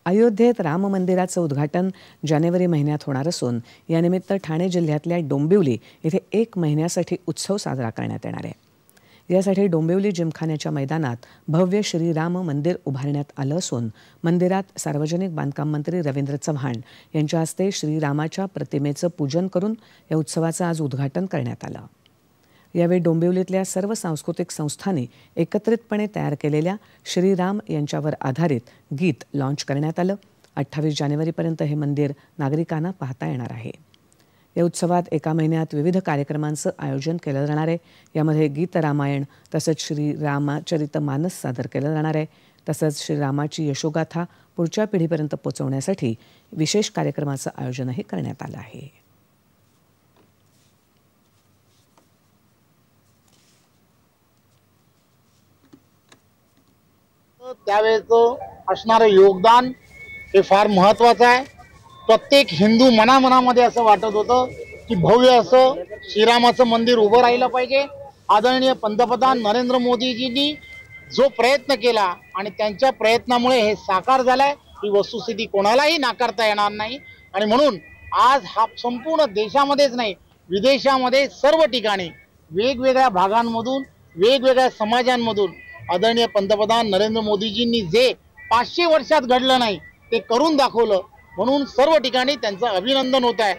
अयोध्येत राम मंदिराचं उद्घाटन जानेवारी महिन्यात होणार असून यानिमित्त ठाणे जिल्ह्यातल्या डोंबिवली इथे 1 महिन्यासाठी उत्सव साजरा करण्यात येणार आहे। यासाठी डोंबिवली जिमखान्याच्या मैदानात भव्य श्रीराम मंदिर उभारण्यात आलं असून मंदिरात सार्वजनिक बांधकाम मंत्री रवींद्र चव्हाण यांच्या हस्ते श्रीरामाच्या प्रतिमेचं पूजन करून या उत्सवाचं आज उद्घाटन करण्यात आलं। यावेळी डोंबिवलीतल्या सर्व सांस्कृतिक संस्थांनी एकत्रितपणे तयार केलेल्या श्रीराम यांच्यावर आधारित गीत लॉन्च करण्यात आलं। 28 जानेवारीपर्यंत हे मंदिर नागरिकांना पाहता येणार आहे। या उत्सवात 1 महिन्यात विविध कार्यक्रमांचं आयोजन केलं जाणार आहे। यामध्ये गीत रामायण तसंच श्रीरामचरितमानस सादर केलं जाणार आहे। तसंच श्रीरामाची यशोगाथा पुढच्या पिढीपर्यंत पोहोचवण्यासाठी विशेष कार्यक्रमाचं आयोजनही करण्यात आलं आहे। त्यावेळेचं असणारं योगदान हे फार महत्त्वाचं आहे। प्रत्येक हिंदू मनामध्ये असं वाटत होतं की भव्य असं श्रीरामाचं मंदिर उभं राहिलं पाहिजे। आदरणीय पंतप्रधान नरेंद्र मोदीजींनी जो प्रयत्न केला आणि त्यांच्या प्रयत्नामुळे हे साकार झालंय ही वस्तुस्थिती कोणालाही नाकारता येणार नाही। आणि म्हणून आज हा संपूर्ण देशामध्येच नाही विदेशामध्ये सर्व ठिकाणी वेगवेगळ्या भागांमधून वेगवेगळ्या समाजांमधून आदरणीय पंतप्रधान नरेंद्र मोदीजींनी जे 500 वर्षात घडलं नाही ते करून दाखवलं, म्हणून सर्व ठिकाणी त्यांचं अभिनंदन होत आहे।